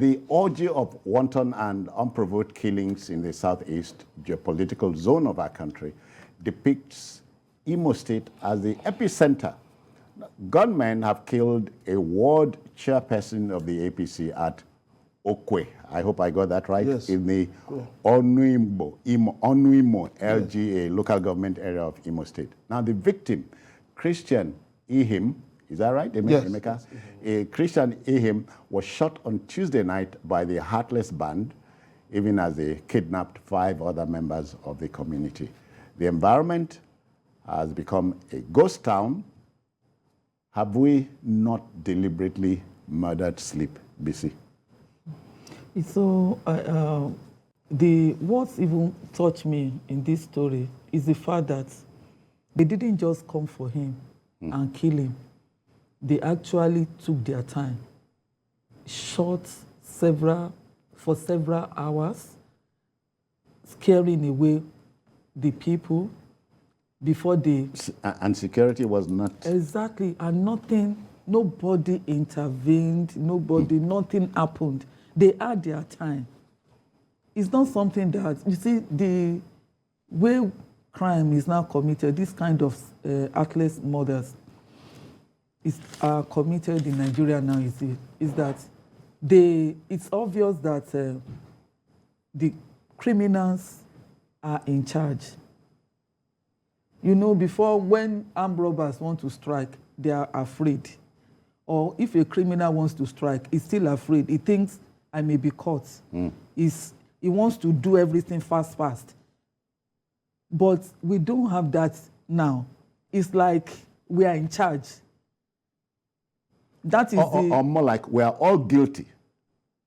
The orgy of wanton and unprovoked killings in the southeast geopolitical zone of our country depicts Imo State as the epicenter. Gunmen have killed a ward chairperson of the APC at Okwe. I hope I got that right. Yes. In the Onuimo LGA, local government area of Imo State. Now the victim, Christian Ihim, is that right, Yes. Emeka? A Christian Ihim was shot on Tuesday night by the Heartless Band, even as they kidnapped 5 other members of the community. The environment has become a ghost town. Have we not deliberately murdered sleep, BC? So, what even touched me in this story is the fact that they didn't just come for him and kill him. They actually took their time, shot for several hours, scaring away the people before they... And security was not... Exactly, and nobody intervened, nothing happened. They had their time. It's not something that, you see, the way crime is now committed, this kind of heartless murders are committed in Nigeria now, is that it's obvious that the criminals are in charge. You know, before, when armed robbers want to strike, they are afraid. Or if a criminal wants to strike, he's still afraid. He thinks, I may be caught. He wants to do everything fast. But we don't have that now. It's like we are in charge. That is or more like we are all guilty.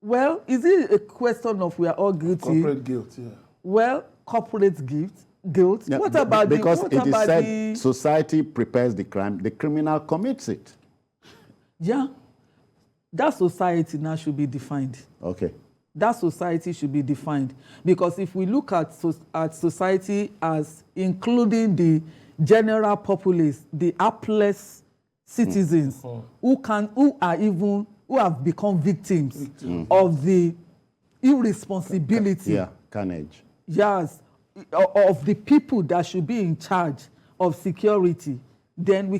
Well, is it a question of we are all guilty? Corporate guilt, yeah. Well, corporate guilt. Yeah, what about because what it is about said society prepares the crime, the criminal commits it. Yeah, that society now should be defined. Okay. That society should be defined, because if we look at society as including the general populace, the hapless citizens who have become victims of the irresponsibility, carnage. Yes, of the people that should be in charge of security, then we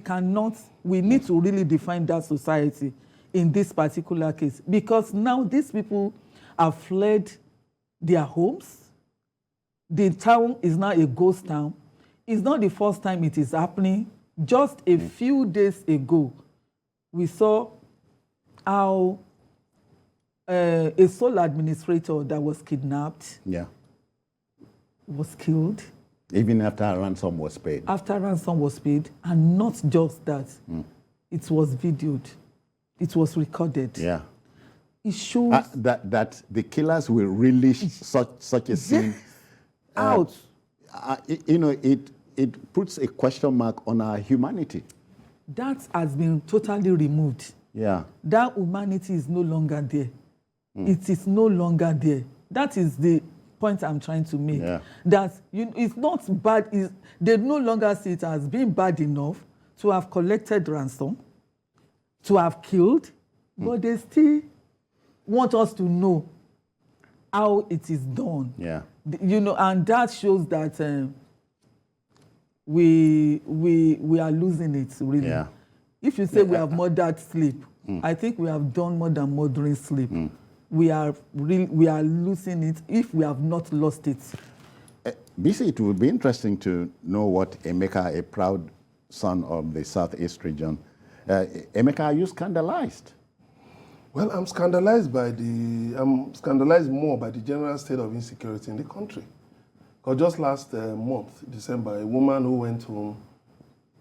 need to really define that society in this particular case, because now these people have fled their homes. The town is now a ghost town. It's not the first time it is happening. Just a few days ago, we saw how a sole administrator that was kidnapped was killed. Even after a ransom was paid. After ransom was paid, and not just that, it was videoed, it was recorded. Yeah. It shows that the killers will release such a scene out. It puts a question mark on our humanity. That has been totally removed. Yeah. That humanity is no longer there. It is no longer there. That is the point I'm trying to make. Yeah. That it's not bad. They no longer see it as being bad enough to have collected ransom, to have killed, but they still want us to know how it is done. Yeah. And that shows that we are losing it, really. Yeah. If you say we have murdered sleep, I think we have done more than murdering sleep. We are losing it if we have not lost it. BC, it would be interesting to know what Emeka, a proud son of the Southeast region, Emeka, are you scandalized? Well, I'm scandalized more by the general state of insecurity in the country. Because just last month, December, a woman who went home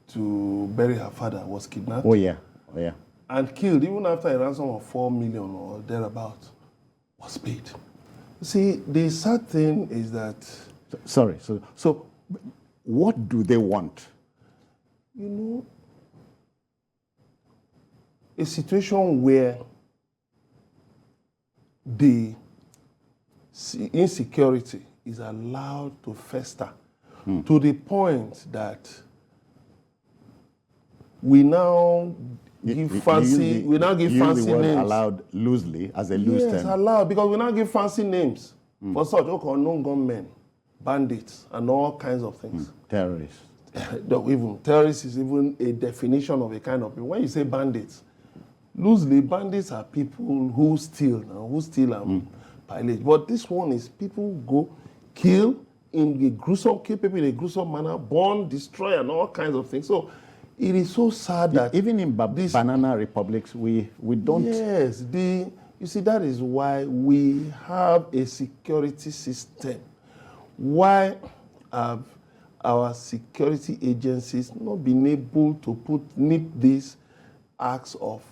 to bury her father was kidnapped. Oh yeah. And killed, even after a ransom of 4 million or thereabout was paid. See, the sad thing is that... Sorry, so what do they want? A situation where the insecurity is allowed to fester to the point that we now give fancy. We now give fancy the word names. allowed loosely as a loose Yes, term. allowed, because we now give fancy names for such unknown gunmen, bandits, and all kinds of things. Terrorists. Even terrorists is even a definition of a kind of people. When you say bandits, loosely, bandits are people who steal and pillage. But this one is people who go kill kill people in a gruesome manner, burn, destroy, and all kinds of things. So it is so sad that even in banana republics, we don't. Yes, you see, that is why we have a security system. Why have our security agencies not been able to nip these acts of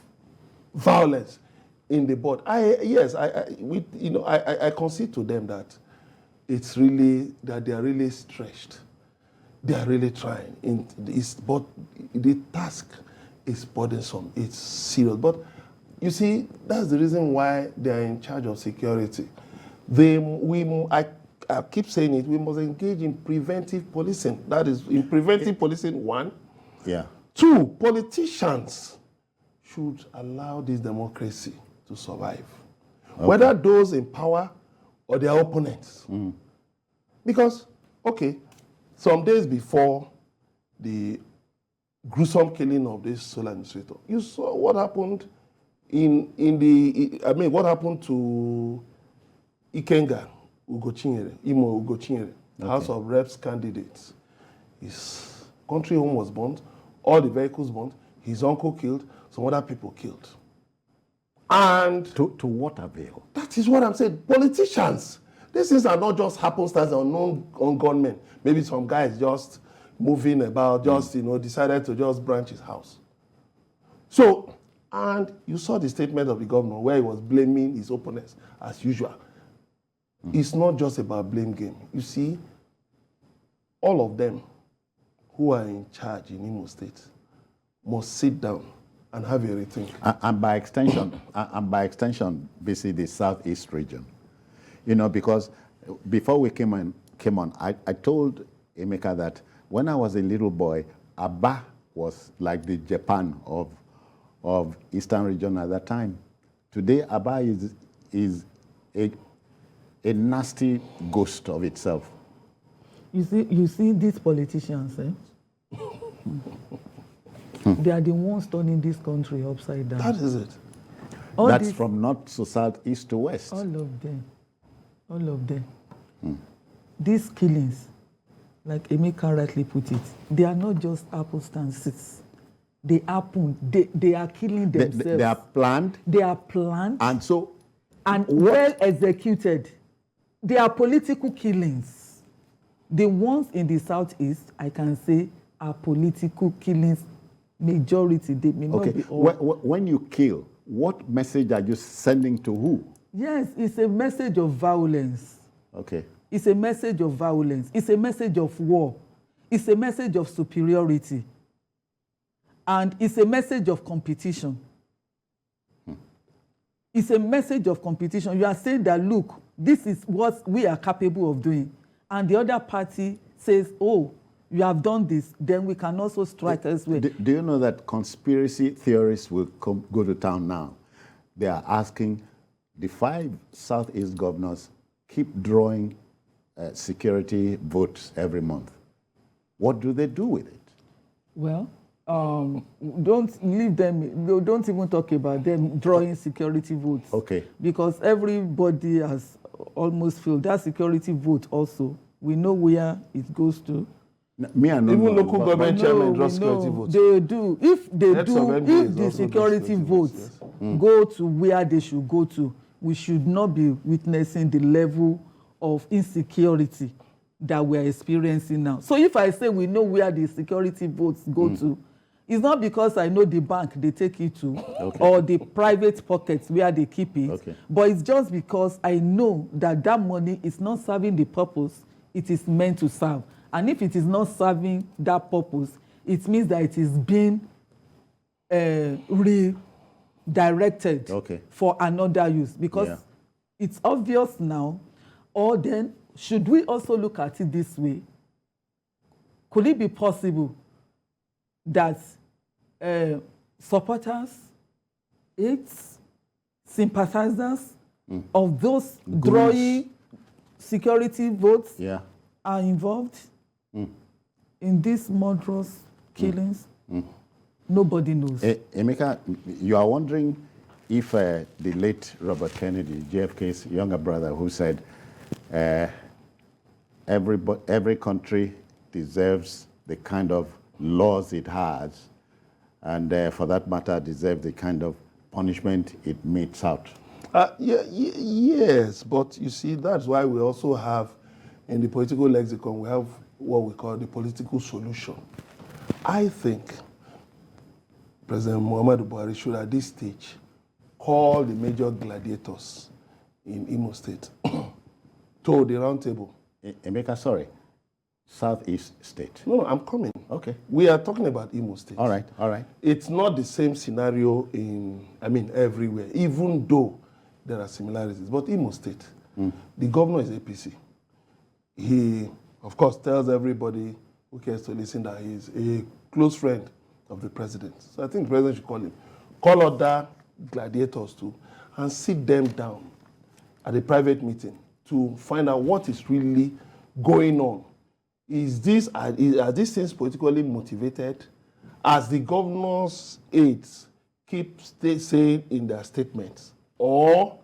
violence in the bud? I concede to them that it's really that they are really stretched. They are really trying. But the task is burdensome. It's serious. But you see, that's the reason why they are in charge of security. I keep saying it. We must engage in preventive policing. That is, in preventive policing, 1. Yeah. 2, politicians should allow this democracy to survive, whether those in power or their opponents. Because, some days before the gruesome killing of this solar administrator, you saw what happened what happened to Ikenga Imo Ugochinyere, House of Reps candidates. His country home was burnt, all the vehicles burnt, his uncle killed, some other people killed. And to what avail? that is what I'm saying. Politicians, these things are not just happenstance on gunmen. Maybe some guys just moving about, decided to just branch his house. So, and you saw the statement of the governor where he was blaming his opponents as usual. It's not just about blame game. You see, all of them who are in charge in Imo State must sit down and have a rethink. And by extension, basically the southeast region. Because before we came on, I told Emeka that when I was a little boy, Aba was like the Japan of Eastern region at that time. Today, Aba is a nasty ghost of itself. You see these politicians, They are the ones turning this country upside down. That is it. That's from north to south, east to west. All of them. These killings, like Emeka rightly put it, they are not just happenstances. They happen. They are killing themselves. They are planned. They are planned. And well executed. They are political killings. The ones in the southeast, I can say, are political killings. Majority, they may not be all. When you kill, what message are you sending to who? Yes, it's a message of violence. Okay. It's a message of violence. It's a message of war. It's a message of superiority. And it's a message of competition. It's a message of competition. You are saying that, look, this is what we are capable of doing. And the other party says, oh, you have done this, then we can also strike elsewhere. Do you know that conspiracy theorists will go to town now? They are asking the 5 Southeast governors keep drawing security votes every month. What do they do with it? Well, don't leave them, don't even talk about them drawing security votes. Okay. Because everybody has almost filled that security vote also. We know where it goes to. Even local government chairmen draw security votes. They do. If the security votes go to where they should go to, we should not be witnessing the level of insecurity that we are experiencing now. So if I say we know where the security votes go to, it's not because I know the bank they take it to or the private pockets where they keep it, but it's just because I know that that money is not serving the purpose it is meant to serve. And if it is not serving that purpose, it means that it is being redirected for another use. Because it's obvious now, or then should we also look at it this way? Could it be possible that supporters, aides, sympathizers of those drawing security votes are involved in these murderous killings. Nobody knows. Emeka, you are wondering if the late Robert Kennedy, JFK's younger brother, who said every country deserves the kind of laws it has, and for that matter, deserves the kind of punishment it metes out. Yes, but you see, that's why we also have, in the political lexicon, we have what we call the political solution. I think President Muhammadu Buhari should, at this stage, call the major gladiators in Imo State to the round table. Emeka, sorry, Southeast State. No, I'm coming. Okay. We are talking about Imo State. All right, all right. It's not the same scenario everywhere, even though there are similarities. But Imo State, the governor is APC. He, of course, tells everybody who cares to listen that he is a close friend of the president. So I think the president should call him. Call other gladiators too, and sit them down at a private meeting to find out what is really going on. Are these things politically motivated? As the governor's aides keep saying in their statements, or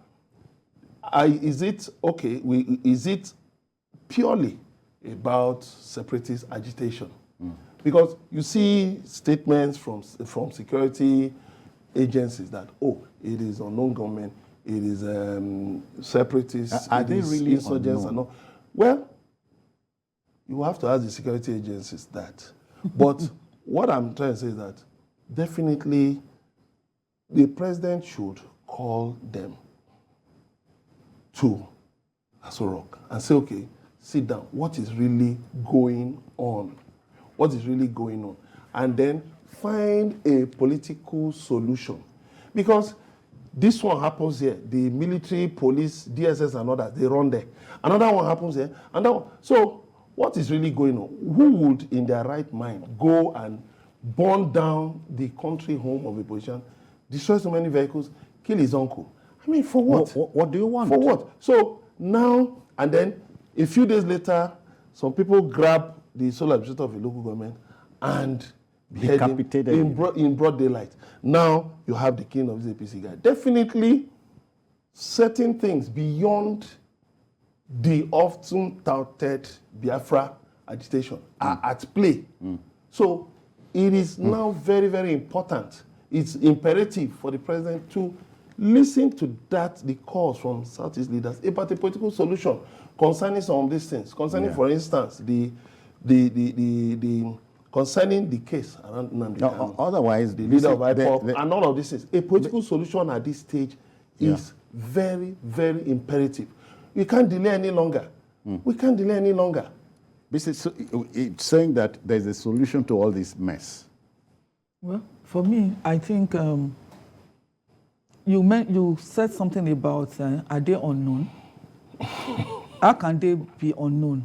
is it purely about separatist agitation? Because you see statements from security agencies that, it is unknown government, it is separatists, are they really insurgents and all. Well, you have to ask the security agencies that. But what I'm trying to say is that definitely the president should call them to Aso Rock and say, okay, sit down. What is really going on? What is really going on? And then find a political solution. Because this one happens here. The military, police, DSS and others, they run there. Another one happens here. Another one. So what is really going on? Who would, in their right mind, go and burn down the country home of a politician, destroy so many vehicles, kill his uncle? I mean, for what? What do you want? For what? So now, and then a few days later, some people grab the sole administrator of a local government and decapitated him in broad daylight. Now you have the king of this APC guy. Definitely certain things beyond the often touted Biafra agitation are at play. So it is now very, very important. It's imperative for the president to listen to the calls from Southeast leaders about a political solution concerning some of these things. Concerning, for instance, concerning the case around Nnamdi Kanu, otherwise, the leader of IPOB, and all of these things. A political solution at this stage is very, very imperative. We can't delay any longer. We can't delay any longer. It's saying that there's a solution to all this mess. Well, for me, I think you said something about are they unknown? How can they be unknown?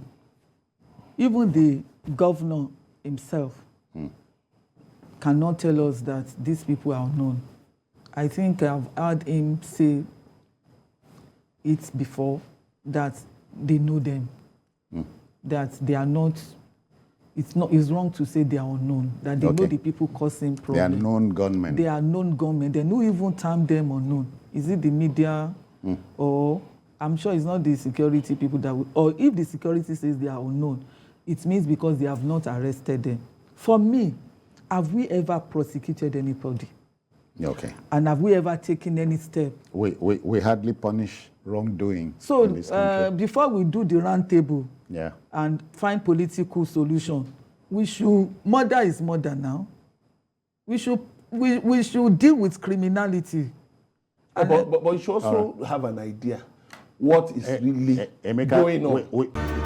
Even the governor himself cannot tell us that these people are unknown. I think I've heard him say it before, that they know them, that they are not. It's wrong to say they are unknown, that they know the people causing problems. They are known gunmen. They are known gunmen. They don't even term them unknown. Is it the media or I'm sure it's not the security people that will, or if the security says they are unknown, it means because they have not arrested them. For me, have we ever prosecuted anybody? Okay. And have we ever taken any step? We hardly punish wrongdoing so, in this country. Before we do the round table and find political solution, murder is murder now. We should deal with criminality. But you should also have an idea what is really going on.